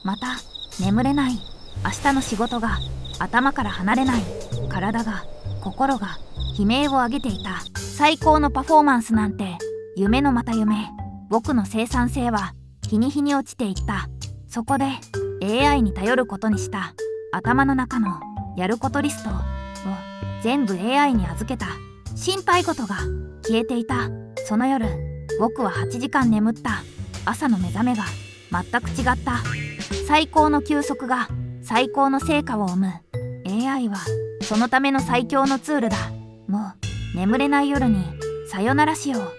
また眠れない。明日の仕事が頭から離れない。体が心が悲鳴を上げていた。最高のパフォーマンスなんて夢のまた夢。僕の生産性は日に日に落ちていった。そこで AI に頼ることにした。頭の中のやることリストを全部 AI に預けた。心配事が消えていた。その夜、僕は8時間眠った。朝の目覚めが全く違った。最高の休息が最高の成果を生む。 AI はそのための最強のツールだ。もう眠れない夜にさよならしよう。